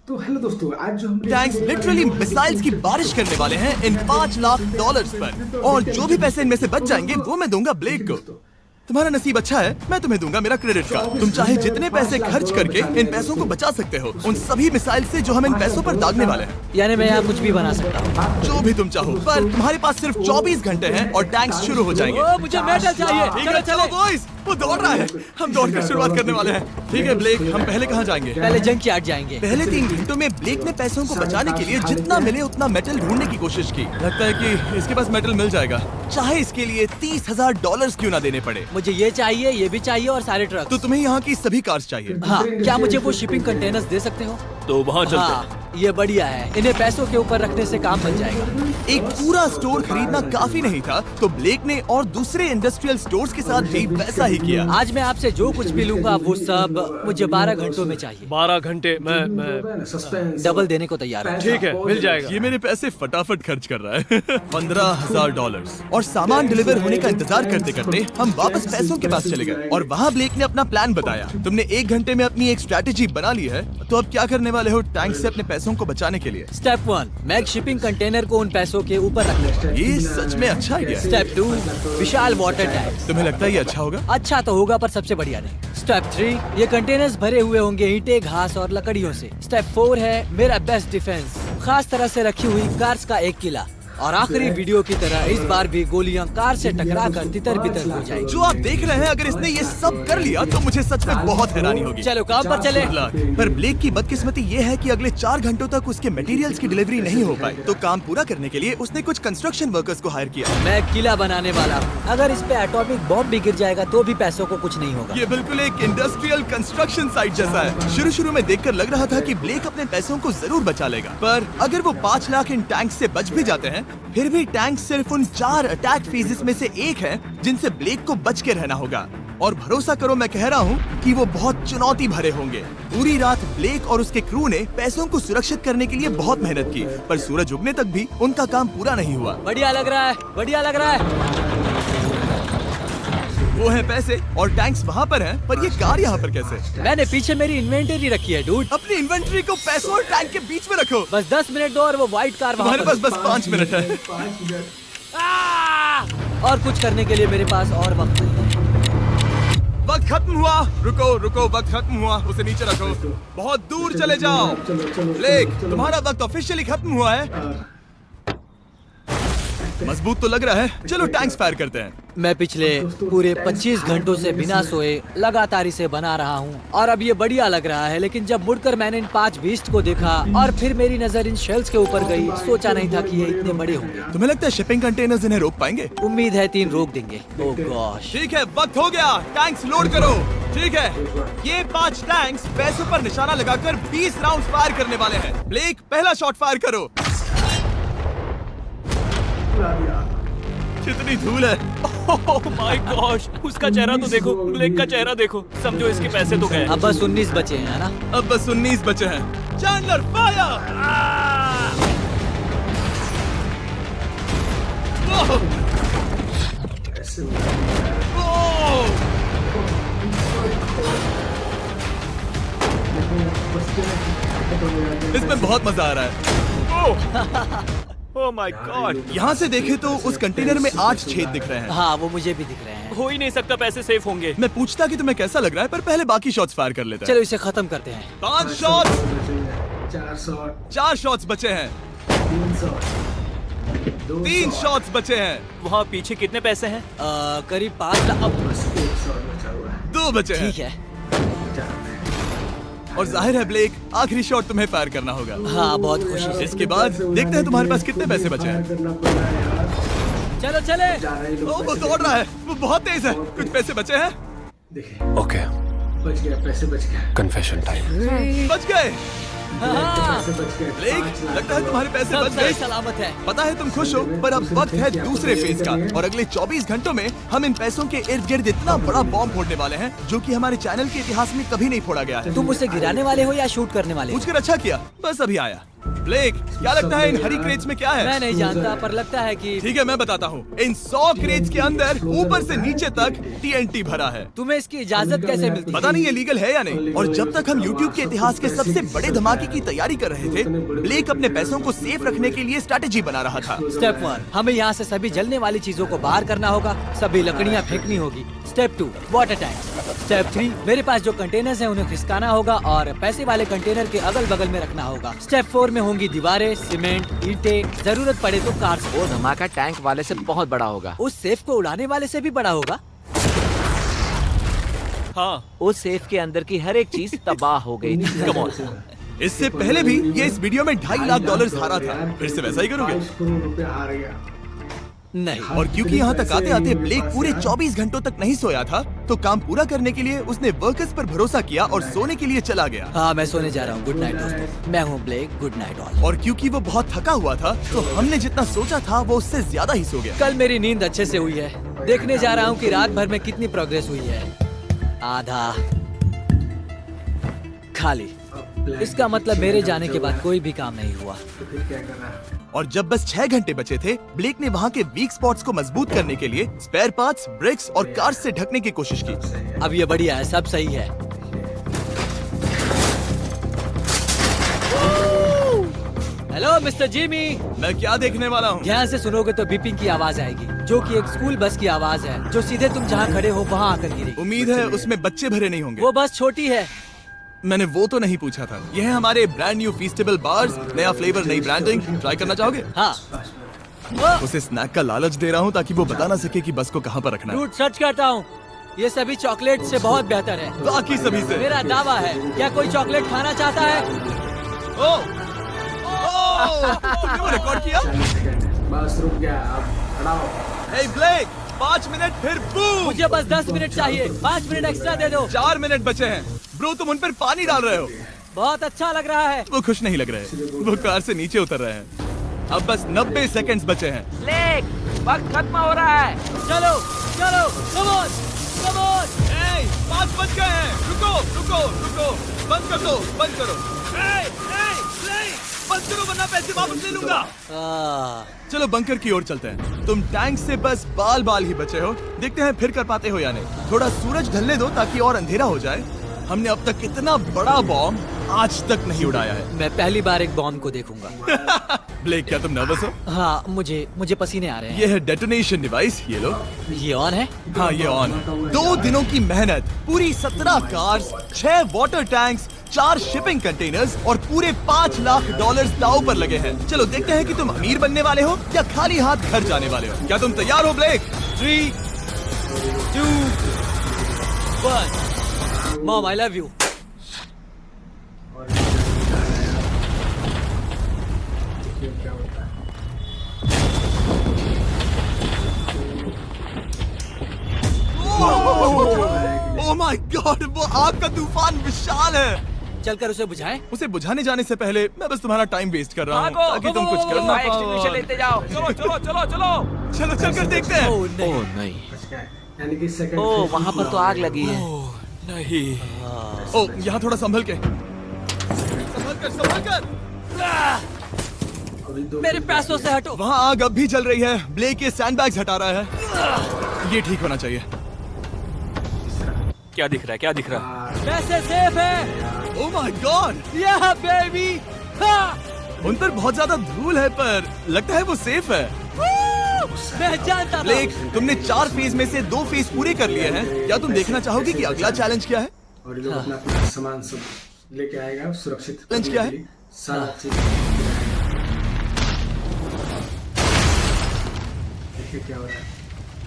तो हेलो दोस्तों, आज जो हम टैंक्स लिटरली मिसाइल्स की बारिश करने वाले हैं इन $5 लाख पर, और जो भी पैसे इनमें से बच जाएंगे वो मैं दूंगा ब्लेक को। तुम्हारा नसीब अच्छा है, मैं तुम्हें दूंगा मेरा क्रेडिट कार्ड। तुम चाहे जितने पैसे खर्च करके इन पैसों को बचा सकते हो, उन सभी मिसाइल से जो हम इन पैसों पर दागने वाले हैं। यानी मैं यहाँ कुछ भी बना सकता हूँ। जो भी तुम चाहो, पर तुम्हारे पास सिर्फ 24 घंटे हैं और टैंक्स शुरू हो जाएंगे। ओ, मुझे मेडल चाहिए। ठीक है, चलो बॉयज, वो दौड़ रहा है, हम दौड़कर शुरुआत करने वाले हैं। ठीक है ब्लेक, हम पहले कहाँ जाएंगे? पहले जंक यार्ड जाएंगे। पहले 3 घंटों में ब्लेक ने पैसों को बचाने के लिए जितना मिले उतना मेटल ढूंढने की कोशिश की। लगता है कि इसके पास मेटल मिल जाएगा, चाहे इसके लिए $30,000 क्यों ना देने पड़े। मुझे ये चाहिए, ये भी चाहिए और सारे ट्रक। तो तुम्हें यहाँ की सभी कार्स चाहिए? हाँ, क्या मुझे वो शिपिंग कंटेनर्स दे सकते हो? तो वहाँ चलते हैं। हाँ, ये बढ़िया है। इन्हें पैसों के ऊपर रखने से काम बन जाएगा। एक पूरा स्टोर खरीदना काफी नहीं था, तो ब्लेक ने और दूसरे इंडस्ट्रियल स्टोर्स के साथ भी वैसा ही किया। आज मैं आपसे जो कुछ भी लूंगा वो सब मुझे 12 घंटों में चाहिए। 12 घंटे मैं डबल देने को तैयार हूँ। ठीक है, मिल जाएगा। ये मेरे पैसे फटाफट खर्च कर रहा है। $15,000 और सामान डिलीवर होने का इंतजार करते करते हम वापस पैसों के पास चले गए और वहाँ ब्लेक ने अपना प्लान बताया। तुमने 1 घंटे में अपनी एक स्ट्रैटेजी बना ली है, तो अब क्या करने वाले हो टैंक से अपने पैसों को बचाने के लिए? स्टेप 1, मैं एक शिपिंग कंटेनर को उन पैसों के ऊपर रख लूंगा। ये सच में अच्छा आइडिया है। स्टेप 2, विशाल वाटर टैंक। तुम्हें लगता है ये अच्छा होगा? अच्छा तो होगा, पर सबसे बढ़िया नहीं। स्टेप 3, ये कंटेनर्स भरे हुए होंगे ईंटें, घास और लकड़ियों से। स्टेप 4 है मेरा बेस्ट डिफेंस, खास तरह से रखी हुई कार्स का एक किला। और आखिरी वीडियो की तरह इस बार भी गोलियां कार से टकरा कर तितर बितर हो जाएगी। जो आप देख रहे हैं, अगर इसने ये सब कर लिया तो मुझे सच में बहुत हैरानी होगी। चलो काम पर चले। पर ब्लेक की बदकिस्मती ये है कि अगले 4 घंटों तक उसके मटेरियल्स की डिलीवरी नहीं हो पाई, तो काम पूरा करने के लिए उसने कुछ कंस्ट्रक्शन वर्कर्स को हायर किया। मैं एक किला बनाने वाला हूँ। अगर इस पे एटॉमिक बॉम्ब भी गिर जाएगा तो भी पैसों को कुछ नहीं होगा। ये बिल्कुल एक इंडस्ट्रियल कंस्ट्रक्शन साइट जैसा है। शुरू में देखकर लग रहा था कि ब्लेक अपने पैसों को जरूर बचा लेगा, पर अगर वो 5 लाख इन टैंक से बच भी जाते हैं, फिर भी टैंक सिर्फ उन 4 अटैक फेजेस में से एक है जिनसे ब्लेक को बच के रहना होगा। और भरोसा करो, मैं कह रहा हूँ कि वो बहुत चुनौती भरे होंगे। पूरी रात ब्लेक और उसके क्रू ने पैसों को सुरक्षित करने के लिए बहुत मेहनत की, पर सूरज उगने तक भी उनका काम पूरा नहीं हुआ। बढ़िया लग रहा है, बढ़िया लग रहा है। वो है पैसे और टैंक्स वहाँ पर हैं, पर ये कार यहाँ पर कैसे? मैंने पीछे मेरी इन्वेंटरी रखी है डूड। अपनी इन्वेंटरी को पैसों और टैंक के बीच में रखो। बस 10 मिनट दो और वो व्हाइट कार वहाँ तुम्हारे पर। पास बस 5 मिनट है। और कुछ करने के लिए मेरे पास और वक्त नहीं है। वक्त खत्म हुआ। रुको, वक्त खत्म हुआ, उसे नीचे रखो। बहुत दूर चले जाओ। ब्लेक, तुम्हारा वक्त ऑफिशियली खत्म हुआ है। मजबूत तो लग रहा है, चलो टैंक्स फायर करते हैं। मैं पिछले पूरे 25 घंटों से बिना सोए लगातार इसे बना रहा हूँ और अब ये बढ़िया लग रहा है। लेकिन जब मुड़कर मैंने इन 5 बीस्ट को देखा और फिर मेरी नजर इन शेल्स के ऊपर गई, सोचा नहीं था कि ये इतने बड़े होंगे। तुम्हें लगता है शिपिंग कंटेनर्स इन्हें रोक पाएंगे? उम्मीद है 3 रोक देंगे। ओह गॉश। ठीक है, वक्त हो गया, टैंक्स लोड करो। ठीक है, ये 5 टैंक्स पैसों पर निशाना लगाकर 20 राउंड फायर करने वाले हैं। ब्लेक, पहला शॉट फायर करो। कितनी धूल है। ओह माय गॉश, उसका चेहरा तो देखो, ब्लेक का चेहरा देखो। समझो इसके पैसे तो गए। अब बस 19 बचे हैं, है ना? अब बस 19 बचे हैं। Chandler fire. इसमें बहुत मजा आ रहा है। Oh my God. यहाँ से देखे तो उस कंटेनर में 8 छेद दिख रहे हैं। हाँ, वो मुझे भी दिख रहे हैं। हो ही नहीं सकता, पैसे सेफ होंगे। मैं पूछता कि तुम्हें कैसा लग रहा है, पर पहले बाकी शॉट्स फायर कर लेते हैं। चलो इसे खत्म करते हैं। 5 शॉट्स, 4 शॉट्स बचे हैं। 3 शॉट्स बचे हैं। वहाँ पीछे कितने पैसे हैं? करीब 5 लाख। 2 बचे हैं। ठीक है। और जाहिर है ब्लेक, आखिरी शॉट तुम्हें फायर करना होगा। हाँ, बहुत खुशी से। इसके बाद देखते हैं तुम्हारे पास कितने पैसे बचे हैं। चलो चले। वो दौड़ रहा है, वो बहुत तेज है। कुछ पैसे बचे हैं। ओके, बच गया, पैसे बच गए। Confession time. बच गए। हाँ, ब्लेक, लगता है तुम्हारे पैसे सब बच सही गए। सलामत है। पता है तुम खुश हो, पर अब वक्त है दूसरे फेज का, और अगले 24 घंटों में हम इन पैसों के इर्द गिर्द इतना बड़ा बॉम्ब फोड़ने वाले हैं जो कि हमारे चैनल के इतिहास में कभी नहीं फोड़ा गया है। तुम उसे गिराने वाले हो या शूट करने वाले हो? पूछकर अच्छा किया, बस अभी आया। ब्लेक, क्या लगता है इन हरी क्रेट्स में क्या है? मैं नहीं जानता, पर लगता है कि ठीक है, मैं बताता हूँ। इन 100 क्रेट्स के अंदर ऊपर से नीचे तक TNT भरा है। तुम्हें इसकी इजाजत कैसे मिलती है? पता नहीं ये लीगल है या नहीं। और जब तक हम YouTube के इतिहास के सबसे बड़े धमाके की तैयारी कर रहे थे, ब्लेक अपने पैसों को सेफ रखने के लिए स्ट्रेटेजी बना रहा था। स्टेप 1, हमें यहाँ से सभी जलने वाली चीजों को बाहर करना होगा, सभी लकड़ियाँ फेंकनी होगी। Step 2, water tank. स्टेप 3, मेरे पास जो कंटेनर्स हैं उन्हें खिसकाना होगा और पैसे वाले कंटेनर के अगल बगल में रखना होगा। स्टेप 4 में होंगी दीवारें, सीमेंट, ईंटें, जरूरत पड़े तो कार्स। वो धमाका टैंक वाले से बहुत बड़ा होगा। उस सेफ को उड़ाने वाले से भी बड़ा होगा। हाँ, उस सेफ के अंदर की हर एक चीज तबाह हो गई थी। Come on। इससे पहले भी ये इस वीडियो में $2.5 लाख हारा था। फिर से वैसा ही करोगे? 5 करोड़ रुपए हार गया। नहीं, और क्योंकि यहाँ तक आते आते ब्लेक पूरे 24 घंटों तक नहीं सोया था, तो काम पूरा करने के लिए उसने वर्कर्स पर भरोसा किया और सोने के लिए चला गया। हाँ मैं सोने जा रहा हूँ। गुड नाइट दोस्तों, मैं हूँ ब्लेक, गुड नाइट ऑल। और क्योंकि वो बहुत थका हुआ था, तो हमने जितना सोचा था वो उससे ज्यादा ही सो गया। कल मेरी नींद अच्छे से हुई है। देखने जा रहा हूँ कि रात भर में कितनी प्रोग्रेस हुई है। आधा खाली। इसका मतलब मेरे जाने के बाद कोई भी काम नहीं हुआ। तो फिर क्या करना है? और जब बस 6 घंटे बचे थे, ब्लेक ने वहाँ के वीक स्पॉट्स को मजबूत करने के लिए स्पेयर पार्ट्स, ब्रिक्स और कार्स से ढकने की कोशिश की। अब ये बढ़िया है, सब सही है। Hello mister Jimmy. मैं क्या देखने वाला हूँ? ध्यान से सुनोगे तो बीपिंग की आवाज आएगी, जो कि एक स्कूल बस की आवाज है, जो सीधे तुम जहाँ खड़े हो वहाँ आकर गिरेगी। उम्मीद है उसमें बच्चे भरे नहीं होंगे। वो बस छोटी है। मैंने वो तो नहीं पूछा था। यह है हमारे ब्रांड न्यू फीस्टेबल बार्स, नया फ्लेवर, नई ब्रांडिंग। ट्राई करना चाहोगे? हाँ, उसे स्नैक का लालच दे रहा हूँ ताकि वो बता ना सके कि बस को कहाँ पर रखना है। रूट सच करता हूँ, ये सभी चॉकलेट से बहुत बेहतर है। बाकी सभी से। मेरा दावा है। क्या कोई चॉकलेट खाना चाहता है? ओ, तुमने वो रिकॉर्ड किया? 40 सेकंड बस रुक गया, अब हटाओ। हे ब्लेक, 5 मिनट फिर बूम। मुझे बस 10 मिनट चाहिए, 5 मिनट एक्स्ट्रा दे दो। 4 मिनट बचे हैं। ब्रो, तुम उन पर पानी डाल रहे हो। बहुत अच्छा लग रहा है। वो खुश नहीं लग रहे। वो कार से नीचे उतर रहे हैं। अब बस 90 सेकंड्स बचे हैं। ब्लेक, वक्त खत्म हो रहा है। चलो चलो, कम ऑन कम ऑन। 5 बज गए हैं। रुको रुको रुको, बंद कर दो, बंद करो। बंद करो वरना पैसे वापस ले लूंगा। चलो बंकर की ओर चलते हैं। तुम टैंक से बस बाल बाल ही बचे हो। देखते हैं फिर कर पाते हो या नहीं। थोड़ा सूरज ढलने दो ताकि और अंधेरा हो जाए। हमने अब तक इतना बड़ा बॉम्ब आज तक नहीं उड़ाया है। मैं पहली बार एक बॉम्ब को देखूंगा। ब्लेक, क्या तुम नर्वस हो? हाँ, मुझे पसीने आ रहे हैं। ये है डेटोनेशन डिवाइस, ये लो। ये ऑन है? हाँ, ये ऑन है। 2 दिनों की मेहनत, पूरी 17 cars, 6 water tanks, 4 shipping containers और पूरे $5 लाख दांव पर लगे हैं। चलो देखते हैं कि तुम अमीर बनने वाले हो या खाली हाथ घर जाने वाले हो। क्या तुम तैयार हो Blake? 3, 2, 1। Mom, I love you. और देखिए क्या होता है। ओह माय गॉड, वो आग का तूफान विशाल है। चलकर उसे बुझाएं। उसे बुझाने जाने से पहले मैं बस तुम्हारा टाइम वेस्ट कर रहा हूँ भागो, ताकि तुम कुछ कर ना फायर एक्सटिंग्विशर पाओ। लेते जाओ। चलो चलो चलो चलो। चलो चलकर देखते हैं। ओह नहीं। ओह नहीं। बच गए, यानी कि सेकंड ओह, वहाँ पर तो आग लगी है। नहीं। ओ, यहाँ थोड़ा संभल के। संभल कर। अभी 2 मेरे पैसों से हटो। वहाँ आग अब भी जल रही है। ब्लेक ये सैंडबैग्स हटा रहा है। ये ठीक होना चाहिए। क्या दिख रहा है, क्या दिख रहा है? पैसे सेफ है। ओह माय गॉड, या बेबी। उन पर बहुत ज्यादा धूल है पर लगता है वो सेफ है। मैं जानता था। ब्लेक, तुमने 4 फेज में से 2 फेज पूरे कर लिए हैं। क्या तुम देखना चाहोगे कि अगला चैलेंज क्या है? और ये लोग अपना अपना सामान सब लेके आएगा सुरक्षित। लंच क्या है? करने के लिए सारा चीज। देखिए क्या हो रहा है।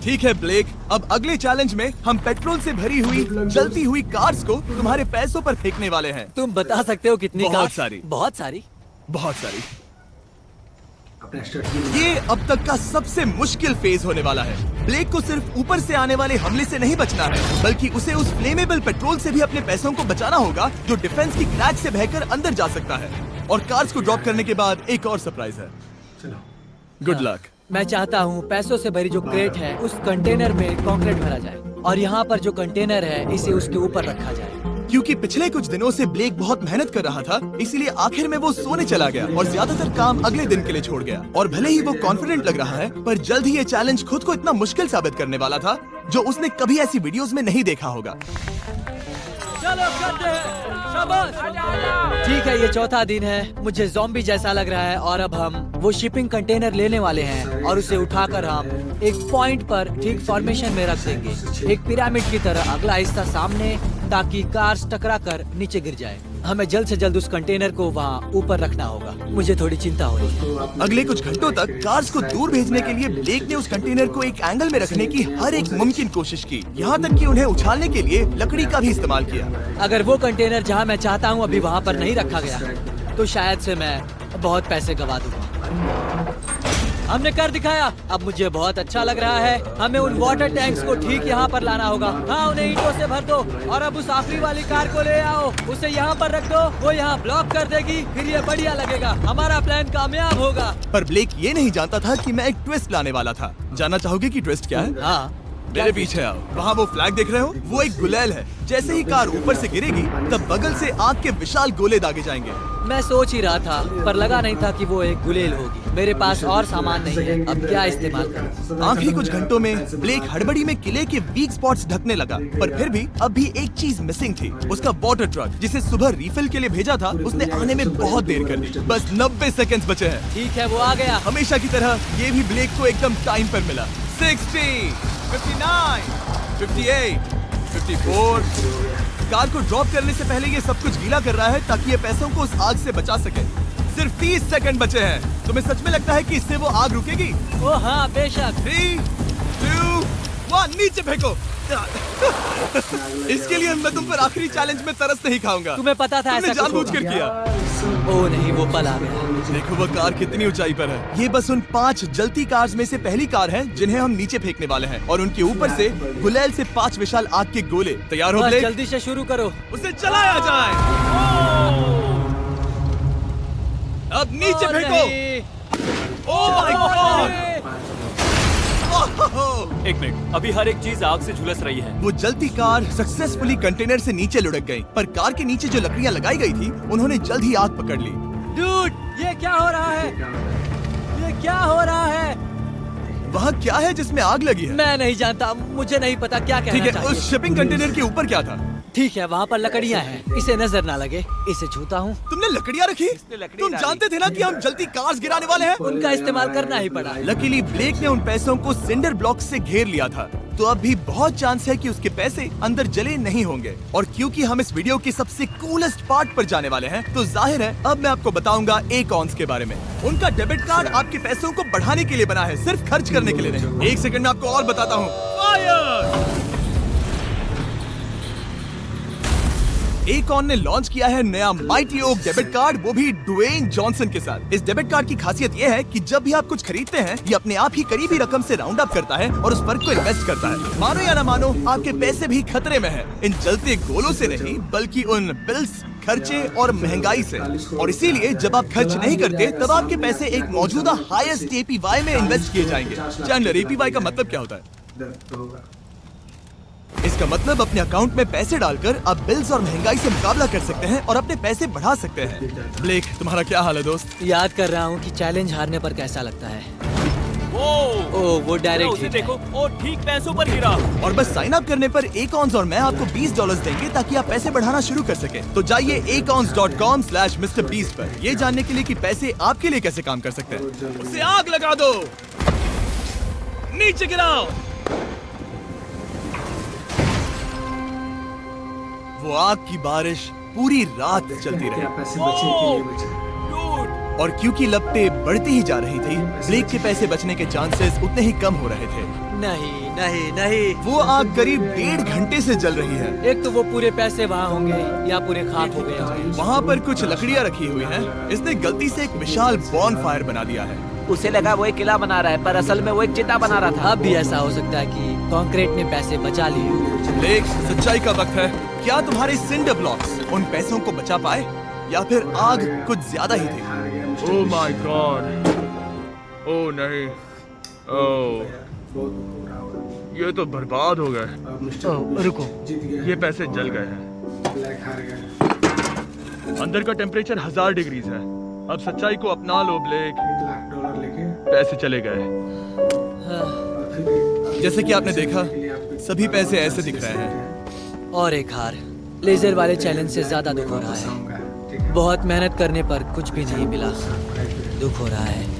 ठीक है ब्लेक, अब अगले चैलेंज में हम पेट्रोल से भरी हुई जलती हुई कार्स को तुम्हारे पैसों पर फेंकने वाले हैं। तुम बता सकते हो कितनी बहुत कार? सारी। बहुत सारी। बहुत सारी। अपना स्ट्रेटजी ये अब तक का सबसे मुश्किल फेज होने वाला है। ब्लेक को सिर्फ ऊपर से आने वाले हमले से नहीं बचना है, बल्कि उसे उस फ्लेमेबल पेट्रोल से भी अपने पैसों को बचाना होगा जो डिफेंस की क्रैक से बहकर अंदर जा सकता है। और कार्स को ड्रॉप करने के बाद एक और सरप्राइज है। चलो गुड लक। मैं चाहता हूँ पैसों से भरी जो क्रेट है उस कंटेनर में कंक्रीट भरा जाए और यहाँ पर जो कंटेनर है इसे उसके ऊपर रखा जाए। क्योंकि पिछले कुछ दिनों से ब्लेक बहुत मेहनत कर रहा था, इसीलिए आखिर में वो सोने चला गया और ज्यादातर काम अगले दिन के लिए छोड़ गया। और भले ही वो कॉन्फिडेंट लग रहा है, पर जल्द ही ये चैलेंज खुद को इतना मुश्किल साबित करने वाला था जो उसने कभी ऐसी वीडियोस में नहीं देखा होगा। चलो करते हैं, शाबाश। ठीक है, ये चौथा दिन है। मुझे ज़ॉम्बी जैसा लग रहा है और अब हम वो शिपिंग कंटेनर लेने वाले हैं और उसे उठाकर हम एक पॉइंट पर ठीक फॉर्मेशन में रख देंगे, एक पिरामिड की तरह। अगला हिस्सा सामने, ताकि कार्स टकरा कर नीचे गिर जाए। हमें जल्द से जल्द उस कंटेनर को वहाँ ऊपर रखना होगा। मुझे थोड़ी चिंता हो रही है। अगले कुछ घंटों तक कार्स को दूर भेजने के लिए ब्लेक ने उस कंटेनर को एक एंगल में रखने की हर एक मुमकिन कोशिश की, यहाँ तक कि उन्हें उछालने के लिए लकड़ी का भी इस्तेमाल किया। अगर वो कंटेनर जहाँ मैं चाहता हूँ अभी वहाँ पर नहीं रखा गया, तो शायद से मैं बहुत पैसे गवा दूंगा। हमने कर दिखाया, अब मुझे बहुत अच्छा लग रहा है। हमें उन वाटर टैंक्स को ठीक यहाँ पर लाना होगा। हाँ, उन्हें ईंटों से भर दो और अब उस आखिरी वाली कार को ले आओ, उसे यहाँ पर रख दो। वो यहाँ ब्लॉक कर देगी, फिर ये बढ़िया लगेगा। हमारा प्लान कामयाब होगा। पर ब्लेक ये नहीं जानता था कि मैं एक ट्विस्ट लाने वाला था। जानना चाहोगे कि ट्विस्ट क्या है? हाँ, मेरे पीछे आओ। वहाँ वो फ्लैग देख रहे हो? वो एक गुलेल है। जैसे ही कार ऊपर से गिरेगी, तब बगल से आग के विशाल गोले दागे जाएंगे। मैं सोच ही रहा था, पर लगा नहीं था कि वो एक गुलेल होगी। मेरे पास और सामान नहीं है, अब क्या इस्तेमाल करूं? आखिरी कुछ घंटों में ब्लेक हड़बड़ी में किले के वीक स्पॉट्स ढकने लगा, पर फिर भी अब भी एक चीज मिसिंग थी। उसका वाटर ट्रक, जिसे सुबह रिफिल के लिए भेजा था, उसने आने में बहुत देर कर दी। बस 90 सेकंड्स बचे हैं। ठीक है, वो आ गया। हमेशा की तरह ये भी ब्लेक को एकदम टाइम पर मिला। 60, 59, 58, 54। कार को ड्रॉप करने से पहले ये सब कुछ गीला कर रहा है ताकि ये पैसों को उस आग से बचा सके। सिर्फ 30 सेकंड बचे हैं। तुम्हें सच में लगता है कि इससे वो आग रुकेगी? ओ हाँ, बेशक। 3, 2, 1, नीचे फेंको। इसके लिए मैं तुम पर आखिरी चैलेंज में तरस नहीं खाऊंगा। तुम्हें पता था तुमने ऐसा कुछ जानबूझकर होगा। किया। ओ नहीं, वो पल आ गया। देखो वो कार कितनी ऊंचाई पर है। ये बस उन 5 जलती कार्स में से पहली कार है जिन्हें हम नीचे फेंकने वाले हैं, और उनके ऊपर से गुलेल से 5 विशाल आग के गोले। तैयार हो बस ब्लेक? जल्दी से शुरू करो। उसे चलाया जाए। अब नीचे ओ फेंको। नहीं। Oh my God! एक मिनट, अभी हर एक चीज आग से झुलस रही है। वो जलती कार सक्सेसफुली कंटेनर से नीचे लुढ़क गई, पर कार के नीचे जो लकड़ियां लगाई गई थी, उन्होंने जल्द ही आग पकड़ ली। डूड, ये क्या हो रहा है? ये क्या हो रहा है? वहाँ क्या है जिसमें आग लगी है? मैं नहीं जानता, मुझे नहीं पता क्या ठीक कहना है, चाहिए। उस शिपिंग कंटेनर के ऊपर क्या था? ठीक है, वहाँ पर लकड़ियाँ हैं। इसे नजर ना लगे, इसे छूता हूँ। तुमने लकड़ियाँ रखी? लकड़ी तुम डाली। जानते थे ना कि हम जलती कार्स गिराने वाले हैं? उनका इस्तेमाल करना ही पड़ा। लकीली ब्लेक ने उन पैसों को सिंडर ब्लॉक से घेर लिया था, तो अब भी बहुत चांस है कि उसके पैसे अंदर जले नहीं होंगे। और क्योंकि हम इस वीडियो की सबसे कूलेस्ट पार्ट पर जाने वाले हैं, तो जाहिर है अब मैं आपको बताऊंगा एकॉन्स के बारे में। उनका डेबिट कार्ड आपके पैसों को बढ़ाने के लिए बना है, सिर्फ खर्च करने के लिए नहीं। एक सेकंड में आपको और बताता हूँ। फायर! एकॉन ने लॉन्च किया है नया माइटी ओक डेबिट कार्ड, वो भी ड्वेन जॉनसन के साथ। इस डेबिट कार्ड की खासियत ये है कि जब भी आप कुछ खरीदते हैं, ये अपने आप ही करीबी रकम से राउंड अप करता है और उस फर्क को इन्वेस्ट करता है। मानो या ना मानो, आपके पैसे भी खतरे में हैं। इन जलते गोलों से नहीं, बल्कि उन बिल्स, खर्चे और महंगाई से। और इसीलिए जब आप खर्च नहीं करते, तब आपके पैसे एक मौजूदा हाईएस्ट APY में इन्वेस्ट किए जाएंगे। चैंडलर, APY का मतलब क्या होता है? इसका मतलब अपने अकाउंट में पैसे डालकर आप बिल्स और महंगाई से मुकाबला कर सकते हैं और अपने पैसे बढ़ा सकते हैं। ब्लेक, तुम्हारा क्या हाल है दोस्त? याद कर रहा हूँ कि चैलेंज हारने पर कैसा लगता है। वो डायरेक्ट उसे देखो, ओ ठीक पैसों पर गिरा। और बस साइन अप करने पर एकॉन्स और मैं आपको $20 देंगे ताकि आप पैसे बढ़ाना शुरू कर सके। तो जाइए acons.com/MrBeast पर, ये जानने के लिए कि पैसे आपके लिए कैसे काम कर सकते हैं। उसे आग लगा दो, नीचे गिराओ। वो आग की बारिश पूरी रात चलती रही, पैसे बचने के लिए बचे। और क्योंकि लपटें बढ़ती ही जा रही थी, ब्लेक के पैसे बचने के चांसेस उतने ही कम हो रहे थे। नहीं नहीं नहीं, वो आग करीब 1.5 घंटे से जल रही है। एक तो वो पूरे पैसे वहाँ होंगे या पूरे खाक हो गए होंगे। वहाँ पर कुछ लकड़ियाँ रखी हुई हैं। इसने गलती से एक विशाल बॉनफायर बना दिया है। उसे लगा वो एक किला बना रहा है, पर असल में वो एक चिता बना रहा था। अब भी ऐसा हो सकता है कि कंक्रीट ने पैसे बचा लिए। ब्लेक, सच्चाई का वक्त है। क्या तुम्हारे सिंडर ब्लॉक्स उन पैसों को बचा पाए, या फिर आग कुछ ज्यादा ही थी? Oh my God! ओह नहीं, ओह ये तो बर्बाद हो गए। रुको, जीत गया। ये पैसे जल गए हैं। ब्लैक हार गया। अंदर का टेम्परेचर 1000 डिग्रीज है। अब सच्चाई को अपना लो ब्लेक। $1,00,000 लेके पैसे चले गए। और फिर जैसे कि आपने देखा, के लिए आपको सभी पैसे ऐसे दिख रहे हैं। और एक हार। लेजर वाले चैलेंज से ज्यादा दुख हो रहा है। ठीक है। बहुत मेहनत करने पर कुछ भी नहीं मिला। दुख हो रहा है।